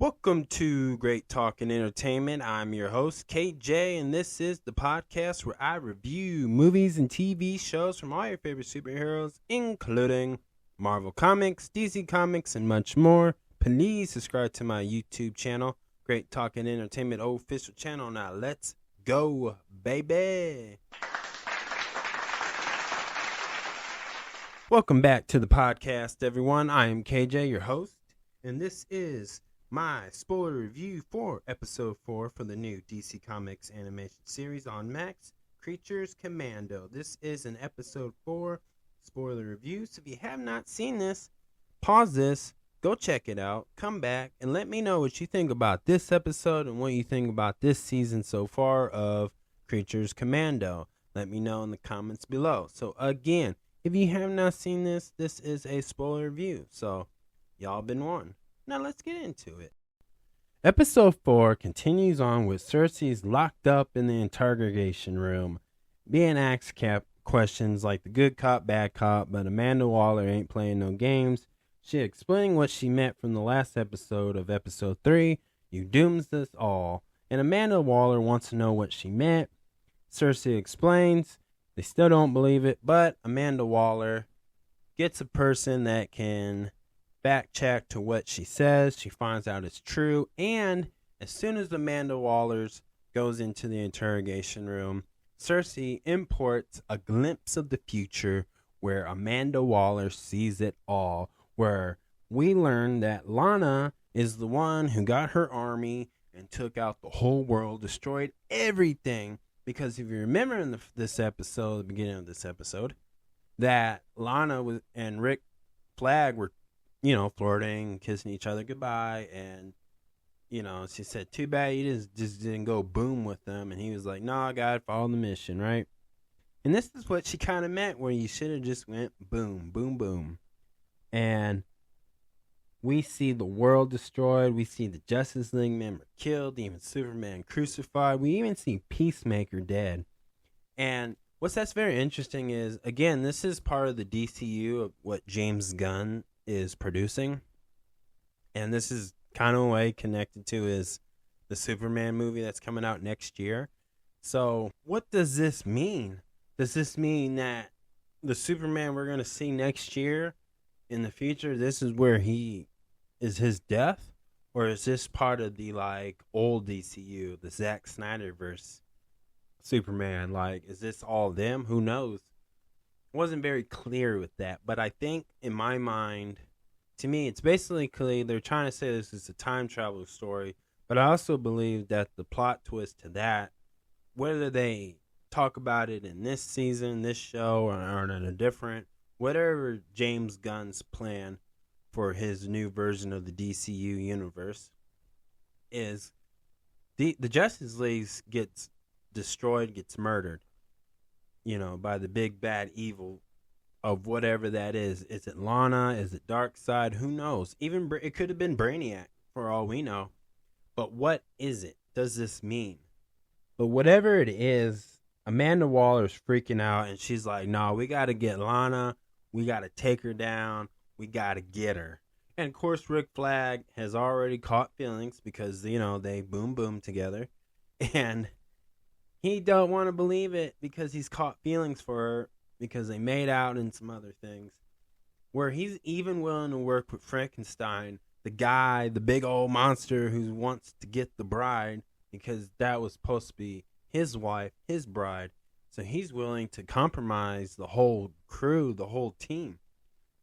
Welcome to Great Talk and Entertainment. I'm your host, KJ, and this is the podcast where I review movies and TV shows from all your favorite superheroes, including Marvel Comics, DC Comics, and much more. Please subscribe to my YouTube channel, Great Talk and Entertainment official channel. Now let's go, baby. Welcome back to the podcast, everyone. I am KJ, your host, and this is my spoiler review for episode 4 for the new DC Comics animation series on Max, Creatures Commando. This is an episode 4 spoiler review, so if you have not seen this, pause this, go check it out, come back, and let me know what you think about this episode and what you think about this season so far of Creatures Commando. Let me know in the comments below. So again, if you have not seen this, this is a spoiler review, so y'all been warned. Now let's get into it. Episode 4 continues on with Cersei's locked up in the interrogation room, being asked questions like the good cop, bad cop, but Amanda Waller ain't playing no games. She explaining what she meant from the last episode of episode 3, You Dooms Us All, and Amanda Waller wants to know what she meant. Cersei explains, they still don't believe it, but Amanda Waller gets a person that can fact check to what she says. She finds out it's true, and as soon as Amanda Wallers goes into the interrogation room, Cersei imports a glimpse of the future where Amanda Waller sees it all, where we learn that Lana is the one who got her army and took out the whole world, destroyed everything, because if you remember in this episode, the beginning of this episode, that Lana and Rick Flag were flirting, kissing each other goodbye, and, she said, too bad you just didn't go boom with them, and he was like, no, I gotta follow the mission, right? And this is what she kind of meant, where you should have just went boom, boom, boom. And we see the world destroyed, we see the Justice League member killed, even Superman crucified, we even see Peacemaker dead. And that's very interesting is, again, this is part of the DCU of what James Gunn is producing, and this is kind of a way connected to is the Superman movie that's coming out next year. So what does this mean? Does this mean that the Superman we're going to see next year in the future, this is where he is his death? Or is this part of the old DCU, the Zack Snyderverse Superman? Is this all them? Who knows? Wasn't very clear with that, but I think in my mind, to me, it's basically they're trying to say this is a time travel story, but I also believe that the plot twist to that, whether they talk about it in this season, this show, or in a different, whatever James Gunn's plan for his new version of the DCU universe is, the Justice League gets destroyed, gets murdered, by the big bad evil of whatever that is. Is it Lana? Is it Darkseid? Who knows? Even it could have been Brainiac for all we know. But what is it? Does this mean? But whatever it is, Amanda Waller's freaking out, and she's like, no, we got to get Lana. We got to take her down. We got to get her. And of course, Rick Flag has already caught feelings because, they boom together. And he don't want to believe it because he's caught feelings for her because they made out and some other things. Where he's even willing to work with Frankenstein, the guy, the big old monster who wants to get the bride because that was supposed to be his wife, his bride. So he's willing to compromise the whole crew, the whole team.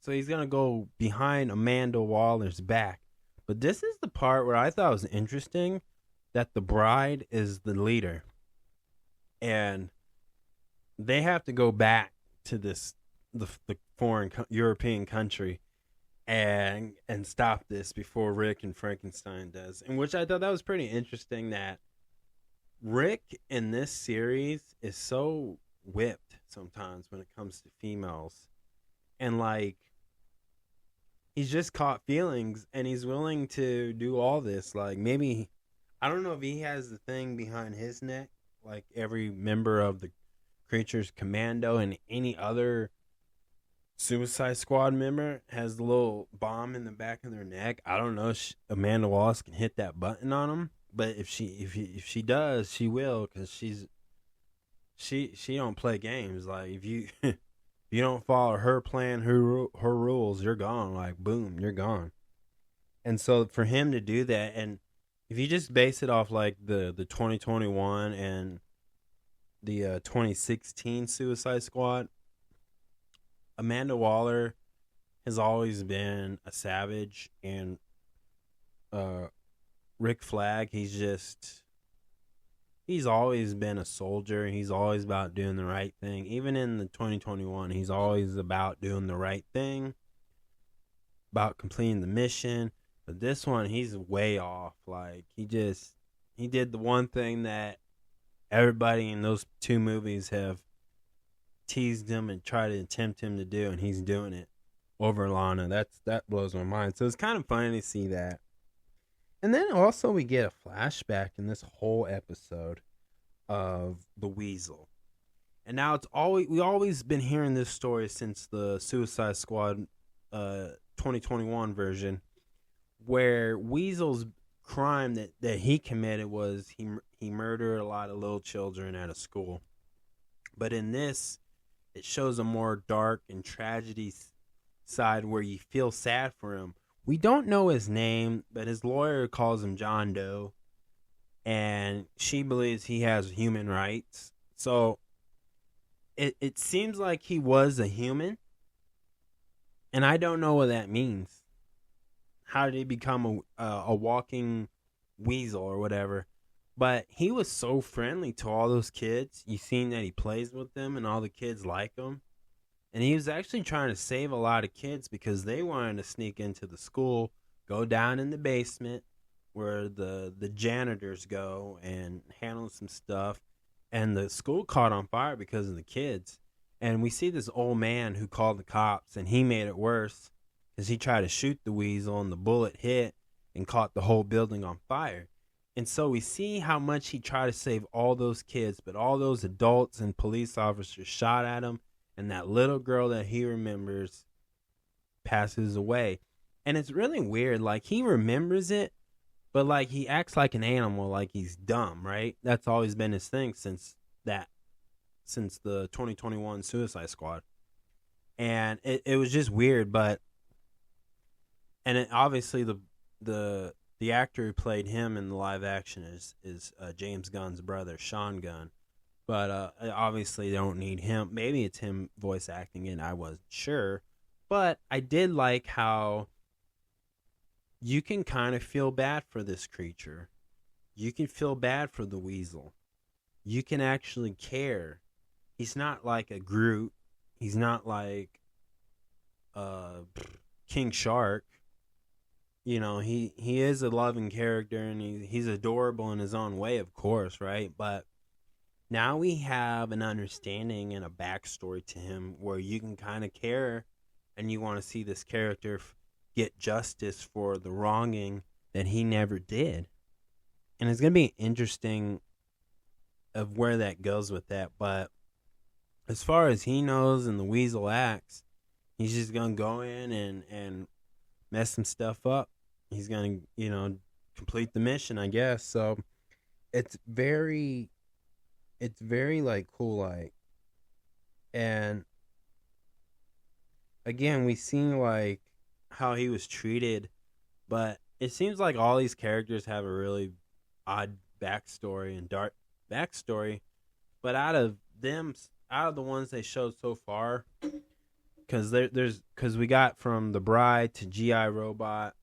So he's going to go behind Amanda Waller's back. But this is the part where I thought was interesting, that the bride is the leader. And they have to go back to the foreign European country and stop this before Rick and Frankenstein does. And which I thought that was pretty interesting, that Rick in this series is so whipped sometimes when it comes to females. And he's just caught feelings and he's willing to do all this. Maybe, I don't know if he has the thing behind his neck, like every member of the Creatures Commando and any other Suicide Squad member has the little bomb in the back of their neck. I don't know if Amanda Wallace can hit that button on him, but if she does, she will, because she don't play games. Like, if you if you don't follow her plan, her rules, you're gone. Like, boom, you're gone. And so for him to do that, and if you just base it off like the 2021 and the 2016 Suicide Squad, Amanda Waller has always been a savage, and Rick Flag, he's always been a soldier. He's always about doing the right thing. Even in the 2021, he's always about doing the right thing, about completing the mission. But this one, he's way off. Like, he did the one thing that everybody in those two movies have teased him and tried to tempt him to do, and he's doing it over Lana. That blows my mind. So it's kind of funny to see that. And then also we get a flashback in this whole episode of the Weasel. And now we always been hearing this story since the Suicide Squad 2021 version, where Weasel's crime that he committed was he murdered a lot of little children at a school. But in this, it shows a more dark and tragedy side where you feel sad for him. We don't know his name, but his lawyer calls him John Doe, and she believes he has human rights. So it seems like he was a human, and I don't know what that means. How did he become a walking weasel or whatever? But he was so friendly to all those kids. You seen that he plays with them, and all the kids like him. And he was actually trying to save a lot of kids because they wanted to sneak into the school, go down in the basement where the janitors go and handle some stuff. And the school caught on fire because of the kids. And we see this old man who called the cops, and he made it worse because he tried to shoot the weasel, and the bullet hit and caught the whole building on fire. And so we see how much he tried to save all those kids, but all those adults and police officers shot at him, and that little girl that he remembers passes away. And it's really weird. Like, he remembers it, but like he acts like an animal, like he's dumb, right? That's always been his thing since the 2021 Suicide Squad. And it was just weird, but obviously the actor who played him in the live action is James Gunn's brother, Sean Gunn. But obviously they don't need him. Maybe it's him voice acting it. I wasn't sure. But I did like how you can kind of feel bad for this creature. You can feel bad for the weasel. You can actually care. He's not like a Groot. He's not like King Shark. You know, he is a loving character, and he's adorable in his own way, of course, right? But now we have an understanding and a backstory to him where you can kind of care, and you want to see this character get justice for the wronging that he never did. And it's going to be interesting of where that goes with that. But as far as he knows and the weasel acts, he's just going to go in and mess some stuff up. He's going to, complete the mission, I guess. So it's very like cool, like. And again, we seen like how he was treated, but it seems like all these characters have a really odd backstory and dark backstory. But out of the ones they showed so far, because we got from the Bride to GI Robot,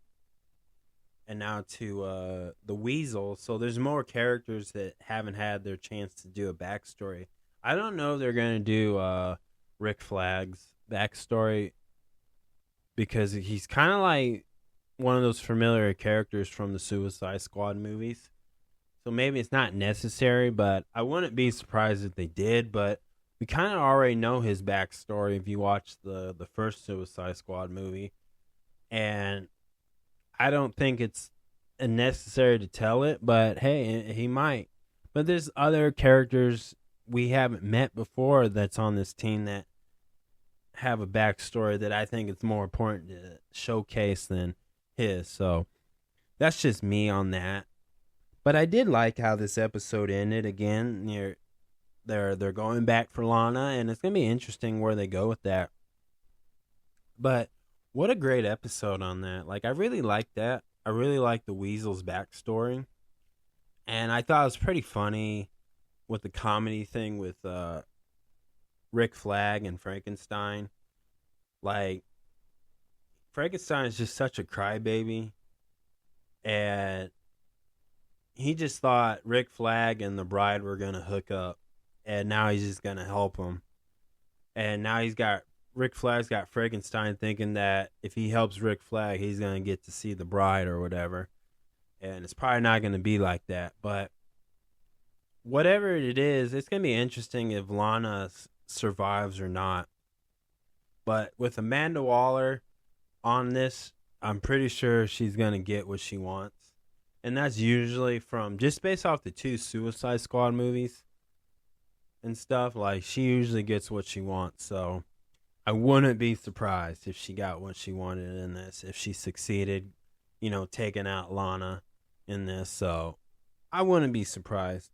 and now to the Weasel. So there's more characters that haven't had their chance to do a backstory. I don't know if they're going to do Rick Flag's backstory, because he's kind of like one of those familiar characters from the Suicide Squad movies. So maybe it's not necessary, but I wouldn't be surprised if they did. But we kind of already know his backstory if you watch the first Suicide Squad movie. And I don't think it's necessary to tell it, but hey, he might. But there's other characters we haven't met before that's on this team that have a backstory that I think it's more important to showcase than his. So that's just me on that. But I did like how this episode ended. Again, they're going back for Lana, and it's gonna be interesting where they go with that. But what a great episode on that! Like, I really liked that. I really liked the Weasel's backstory, and I thought it was pretty funny with the comedy thing with Rick Flag and Frankenstein. Like, Frankenstein is just such a crybaby, and he just thought Rick Flag and the bride were gonna hook up, and now he's just gonna help him. And now Rick Flag's got Frankenstein thinking that if he helps Rick Flag, he's gonna get to see the bride or whatever. And it's probably not gonna be like that. But whatever it is, it's gonna be interesting if Lana survives or not. But with Amanda Waller on this, I'm pretty sure she's gonna get what she wants. And that's usually from just based off the 2 Suicide Squad movies and stuff. Like, she usually gets what she wants. So I wouldn't be surprised if she got what she wanted in this, if she succeeded, taking out Lana in this. So I wouldn't be surprised.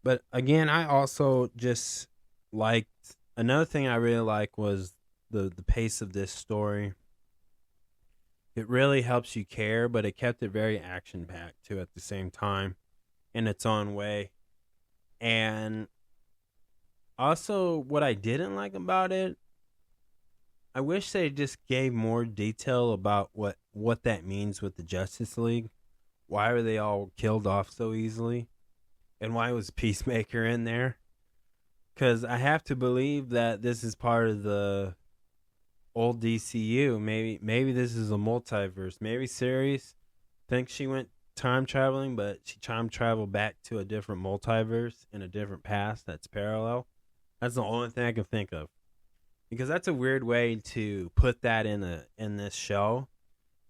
But again, I also just liked, another thing I really liked was the pace of this story. It really helps you care, but it kept it very action-packed, too, at the same time, in its own way. And also, what I didn't like about it, I wish they just gave more detail about what that means with the Justice League. Why were they all killed off so easily? And why was Peacemaker in there? Because I have to believe that this is part of the old DCU. Maybe this is a multiverse. Maybe Ceres thinks she went time traveling, but she time traveled back to a different multiverse in a different past that's parallel. That's the only thing I can think of, because that's a weird way to put that in this show,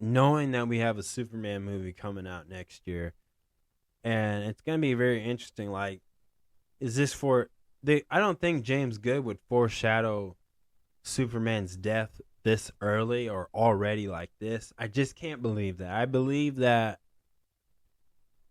knowing that we have a Superman movie coming out next year, and it's gonna be very interesting. Like, is this for? I don't think James Good would foreshadow Superman's death this early or already like this. I just can't believe that. I believe that,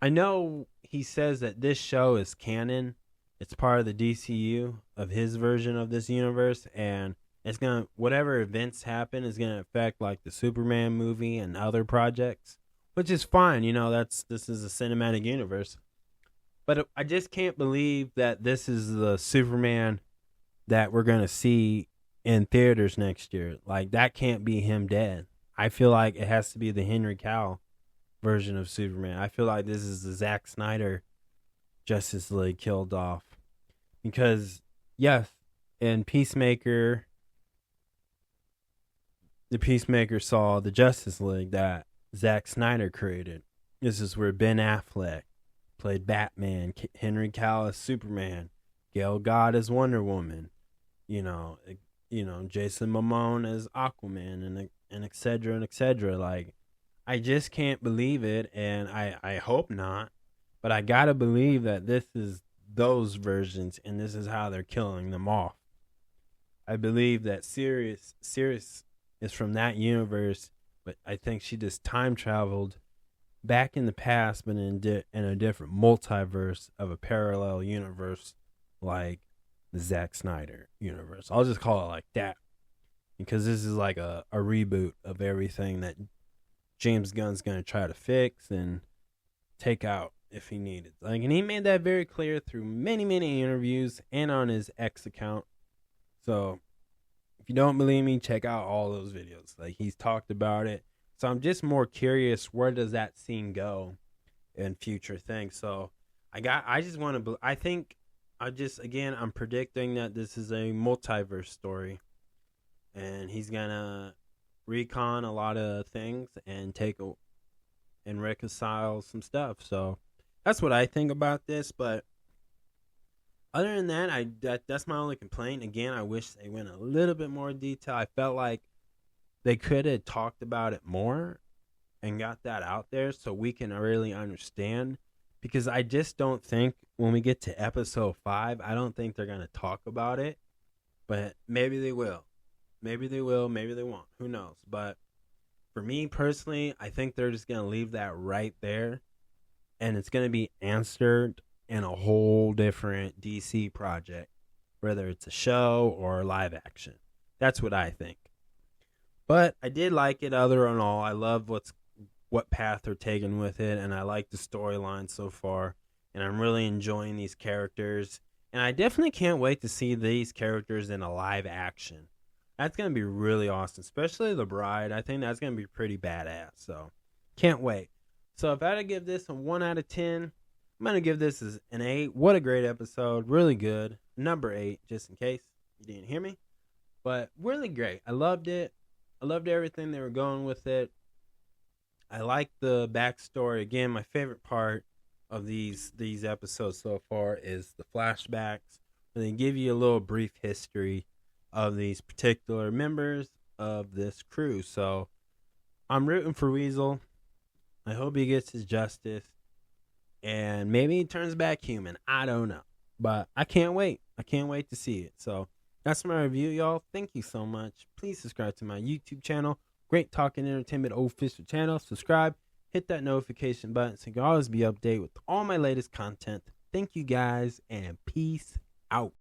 I know he says that this show is canon. It's part of the DCU of his version of this universe, and it's gonna, whatever events happen is gonna affect like the Superman movie and other projects, which is fine. This is a cinematic universe. But I just can't believe that this is the Superman that we're gonna see in theaters next year. Like, that can't be him dead. I feel like it has to be the Henry Cavill version of Superman. I feel like this is the Zack Snyder Justice League killed off. Because, yes, in Peacemaker, the Peacemaker saw the Justice League that Zack Snyder created. This is where Ben Affleck played Batman, Henry Cavill as Superman, Gal Gadot as Wonder Woman, Jason Momoa as Aquaman, and et cetera. Like, I just can't believe it, and I hope not, but I gotta believe that this is those versions, and this is how they're killing them off. I believe that Ceres is from that universe, but I think she just time traveled back in the past, but in a different multiverse of a parallel universe, like the Zack Snyder universe. I'll just call it like that, because this is like a reboot of everything that James Gunn's going to try to fix and take out if he needed. Like, and he made that very clear through many, many interviews and on his X account. So if you don't believe me, check out all those videos. Like, he's talked about it. So I'm just more curious, where does that scene go in future things? So I just want to, I'm predicting that this is a multiverse story, and he's gonna recon a lot of things and and reconcile some stuff. So that's what I think about this. But other than that, that's my only complaint. Again, I wish they went a little bit more detail. I felt like they could have talked about it more and got that out there so we can really understand. Because I just don't think when we get to episode 5, I don't think they're going to talk about it. But maybe they will. Maybe they will, maybe they won't. Who knows? But for me personally, I think they're just going to leave that right there. And it's going to be answered in a whole different DC project, whether it's a show or live action. That's what I think. But I did like it other than all. I love what path they're taking with it, and I like the storyline so far. And I'm really enjoying these characters. And I definitely can't wait to see these characters in a live action. That's going to be really awesome, especially the bride. I think that's going to be pretty badass. So, can't wait. So, if I had to give this a 1 out of 10, I'm going to give this as an 8. What a great episode. Really good. Number 8, just in case you didn't hear me. But really great. I loved it. I loved everything they were going with it. I like the backstory. Again, my favorite part of these episodes so far is the flashbacks, where they give you a little brief history of these particular members of this crew. So I'm rooting for Weasel. I hope he gets his justice, and maybe he turns back human. I don't know, but I can't wait. I can't wait to see it. So that's my review, y'all. Thank you so much. Please subscribe to my YouTube channel, Great Talking Entertainment Official channel. Subscribe, hit that notification button so you can always be updated with all my latest content. Thank you guys, and peace out.